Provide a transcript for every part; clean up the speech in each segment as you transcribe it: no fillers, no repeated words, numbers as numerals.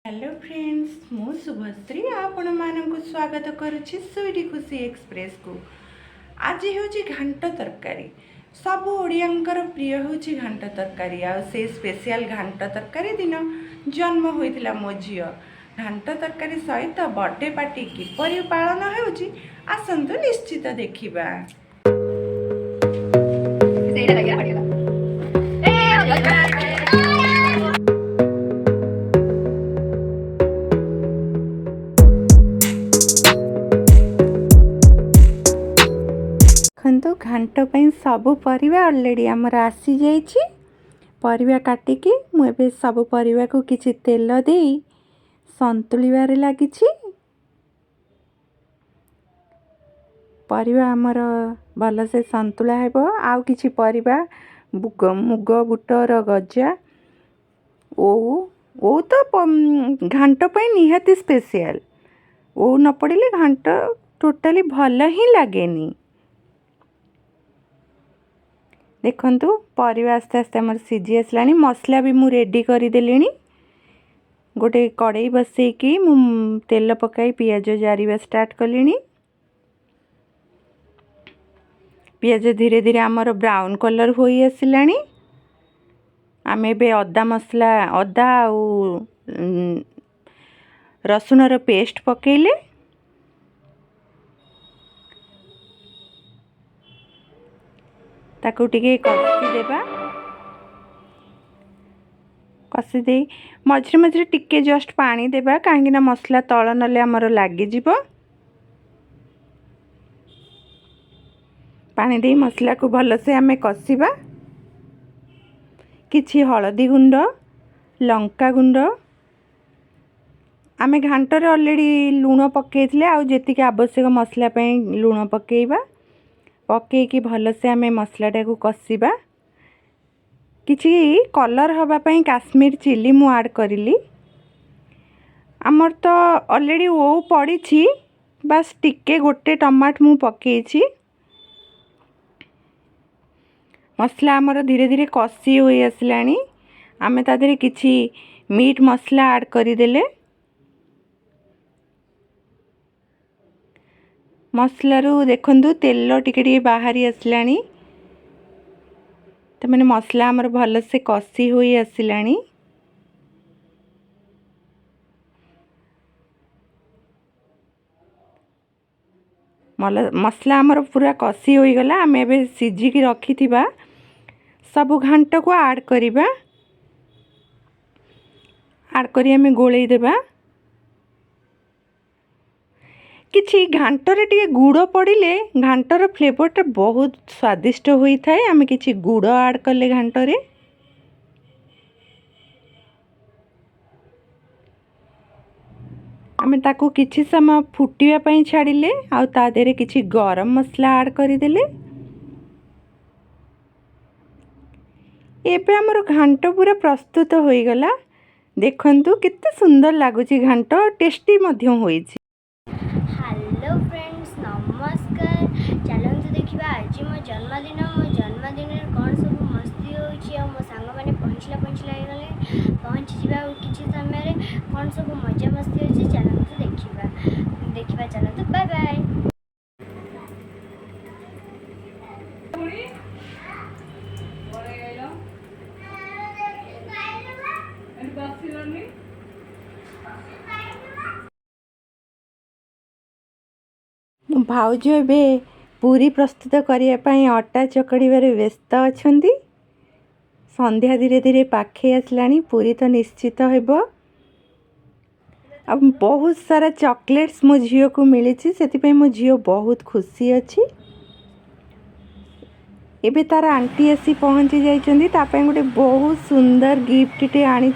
Hello friends मु शुभश्री आपण मानक स्वागत करुच्ची स्वीटी खुशी एक्सप्रेस को। आज हूँ घांट तरकारी सब ओडियांकर प्रिय हूँ घांट तरकारी से स्पेशल घांट तरकारी दिन जन्म होता मो झी घांट तरकारी सहित बर्थडे पार्टी किपरि पालन होउची आसंतु निश्चित देखिबा। देखो घांट पर सबू परिवा ऑलरेडी आमर आसी जाइए। परिवा काटिकी मुझे सब परिवा को किसी तेल दे संतुलिबारे लगी। परिवा आमर भल से संतुला हेबो। आउ किछि परिवा मुग बुटर गजा ओ तो घांट पर निहाती स्पेशल ओ न पड़े घांट टोटाली भल ही लगेनी। देखंतु परिवा आस्ते आस्ते आमर सीझी आसलानी। मसला भी मु रेडी करदेली। गोटे कड़ाई बसैकी मु तेल पकाई पियाज जारिबा स्टार्ट कलिनी। पियाज धीरे धीरे आमर ब्राउन कलर हो आसलानी। आमे बे अदा मसला अदा और रसुन रो पेस्ट पकेइले। ताकू टिके कषि देबा। कषि दे मझे मझे टिके जस्ट पानी देबा कहीं मसला तल नले आमर लागी जिवो। पानी दे मसला को भल से आमे कषिबा। किछि हळदी गुंड लंका गुंड आमे घांटर ऑलरेडी लूण पकेइथिले आउ जेतिके आवश्यक मसला पे लूण पकेइबा। पकेइकी भल से आमे मसलाटा को कषिबा। किछि कलर हवा पई काश्मीर चिली मु ऐड करिली। आमर तो ऑलरेडी ओ पड़ी बस टिके गोटे टमाट मु पकेइछि। मसला आमर धीरे धीरे कषि हो आसलानी। आमे ता देरे किछि मीट मसला ऐड करिदेले। मसलारू देखंतु तेल टिके टिके बाहरी आसलानी। तो मैंने मसला आमर भल से कषि हो आसलानी। मसला आमर पूरा कषि हो गला। आमे एबे सिझिकी रखिथिबा सब घांट को ऐड करिबा। ऐड करी आमे गोळेई देबा। किछि घांटरे टिके गुड़ पड़िले घांटर फ्लेवरटा बहुत स्वादिष्ट होता है। आमे किछि गुड़ ऐड कले घांटरे आमे ताको किछि समय फुटिया पई छाडिले आउ ता देरे किछि गरम मसला ऐड करिदेले। एबे हमर घांट पूरा प्रस्तुत होई गला। देखंतु केते सुंदर लागुची घांट टेस्टी मध्य होईछि। हेलो फ्रेंड्स नमस्कार। चलतु देखा आज मो जन्मदिन। मो जन्मदिन कौन सब मस्ती हो मो सांग मैंने पहुँचला गले पहुँची जा किसी समय कौन सब मजा मस्ती हो। चलतु देखा चलतु बाय बाय। भाउज एबे पूरी प्रस्तुत करने अटा चकड़े व्यस्त अच्छा। संध्या धीरे धीरे पाखे आसलानी। पूरी तो निश्चित हेब। अब बहुत सारा चॉकलेट्स मो झील को मिली से मो झील बहुत खुशी अच्छी। एबे तार आंटी आसी पहुँची जाइछन्ती। तापे गोटे बहुत सुंदर गिफ्ट टे आनी।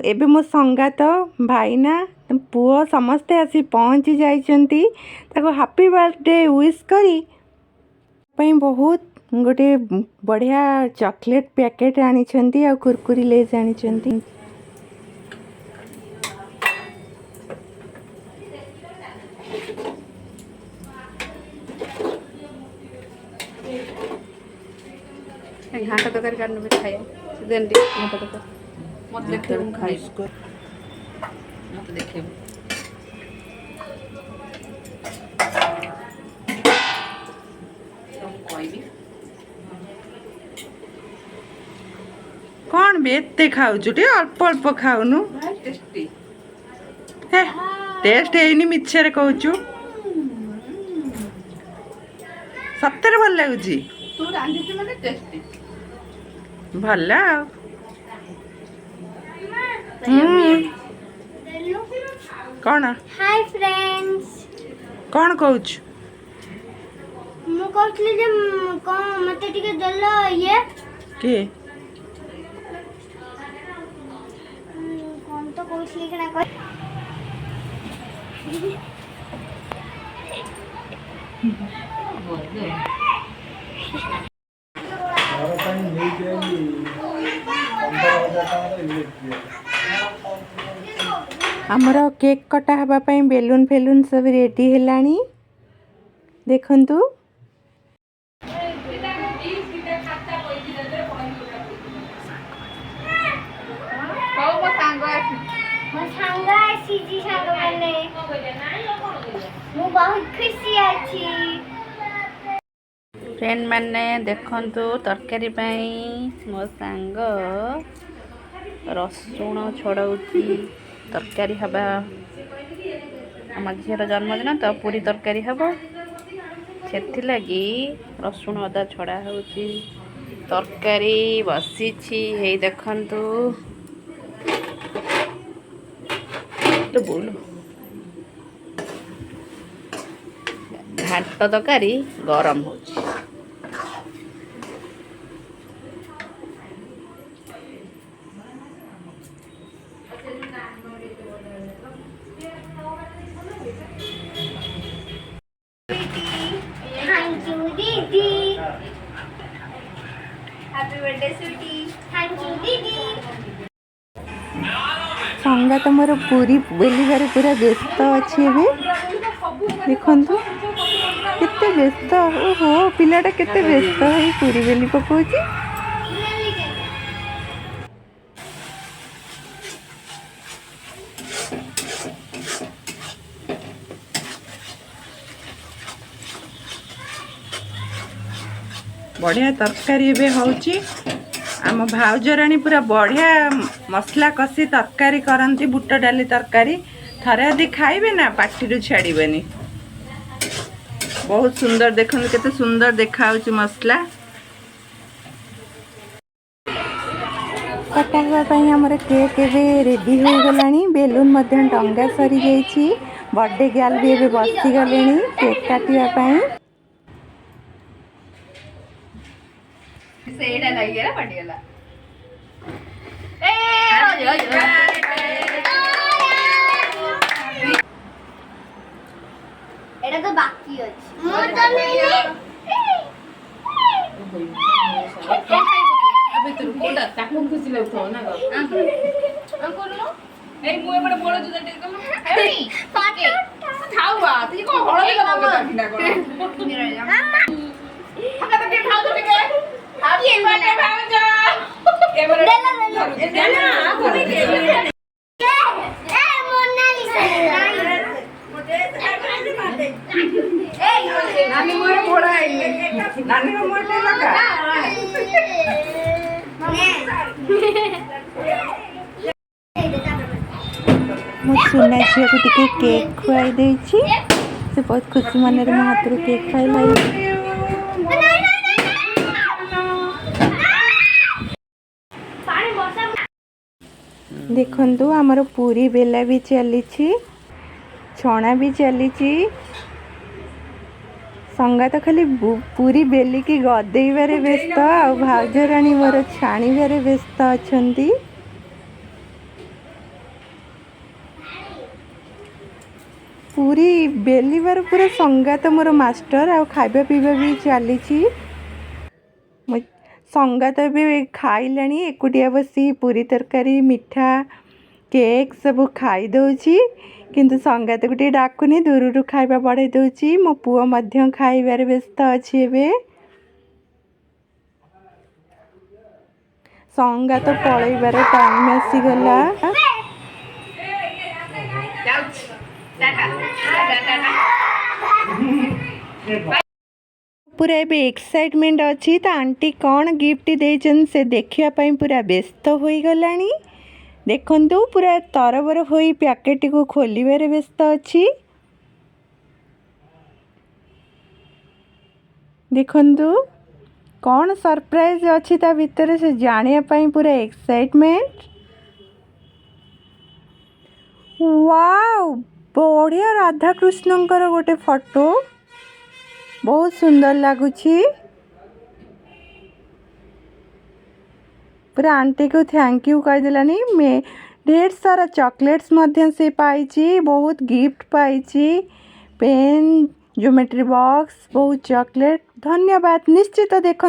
एबे मो संगात भाईना पुओ समस्ते आसी पहुँची जाइछन्ती। ताको हैप्पी बर्थडे विश करी पई बहुत गोटे बढ़िया चॉकलेट पैकेट आनी छन्ती आ कुरकुरी लेज आनी छन्ती। घाटा तरकारी काटने खाए घाटा तरकारी मत देखिए खाई मत देखिए कौन बे एते खाऊछु टे अल्प अल्प खाउनु टेस्टी हे टेस्ट हेनी मिछरे कहूछु सତରେ ଭଲ ଲାଗୁଛି तू रांधिଛୁ ମାନେ टेस्टी ଭଲ ଆଉ कौन हाय फ्रेंड्स कौन कहूछु मु कहतली जे कौन मते टिके देलो ये के कौन तो कहतली कि ना कह आमर केक कटा हवा पई बेलून फेलून सब रेडी हेलानी देखंतु मो संग आसी जी संग माने मु बहुत खुशी आछि फ्रेंड मैंने देखंतु तरकारी पई मो सांग रसुण छड़ाउची तरकारी हबा आम झीर जन्मदिन तो पूरी तरकारी हब से लगी रसुण अदा छड़ा होची तरकारी बसीछि हे देखंतु तो बोलो घाट तरकारी गरम होची थैंक यू दीदी happy birthday sweetie thank you दीदी संगा तुमर पूरी बेलिबार पूरा व्यस्त अच्छी एबे देखंतु केते व्यस्त ओहो पिलाटा केते व्यस्त है पूरी बेली पकोची बढ़िया तरकारी एबे होची आम भाउजराणी पूरा बढ़िया मसला कषी तरकारी करती बुट डाली तरकारी थरे यदि खाइबे ना पाटी छाड़बेनी बहुत सुंदर देखते केते सुंदर देखा मसला कटा हुआ आमर केक एबे रेडी हो गलानी बेलून मध्य टंगा सरी जाइछि बर्थडे गर्ल भी एबे बसी गलेनी केक काटिया पई सेडा लगी गला पटी गला एटा तो बाकी अछि मो तो नहीं अबे तू कोडा ताको खुशी लागथो ना गो अंकुल ए मु एबडे बोलो जुदा टे कम एनी पाटे खावा तू को हळदी लगाव ताकिना को मेरा हका तो के खाओ तो के हापी बर्थडे भाऊजा एबडे देना आको नहीं के ए मोनालिसा नानी मोरे बोड़ा है नानी को मोटे लगा मो सुना झील को टिके केक खुआई देछि से बहुत खुशी मन रे मो हाथ रो केक खाई लाई देखंतु हमर पूरी बेला भी चली छणा भी चली संगा तो खाली पूरी बेली की गदेबारे व्यस्त आ भाउजराणी मोर छाणीबारे व्यस्त अछंती पूरी बेलिबार पूरा संगात मोर मास्टर आ खाइबा पीबा भी चली संगात भी खाइलानी एकुटिया बसी पूरी तरकारी मिठा केक सब खाई दउची किंतु संगात गोटे डाकुनी दूर खाइबा बढ़ाई दउची मो पुओ मध्य खाइबार व्यस्त अछि एबे संगात पलैबार टाइम आसीगला। पूरा एबे एक्साइटमेंट अच्छी तो आंटी कौन गिफ्ट देचन से देखिया पाई पूरा व्यस्त होई गलानी। देखंतु पूरा तरबर होई पैकेट को खोलिबारे व्यस्त अच्छी। देखंतु कौन सरप्राइज अच्छी ता भीतर से जानिया पाई पूरा एक्साइटमेंट। वाओ बढ़िया राधा कृष्णंकर गोटे फोटो बहुत सुंदर लगुची। पूरा आंटी को थैंक यू कह दिलानी। मैं ढेर सारा चॉकलेट्स मध्य से पाई, बहुत गिफ्ट पाई, पेन ज्योमेट्री बॉक्स बहुत चॉकलेट। धन्यवाद। निश्चित देखो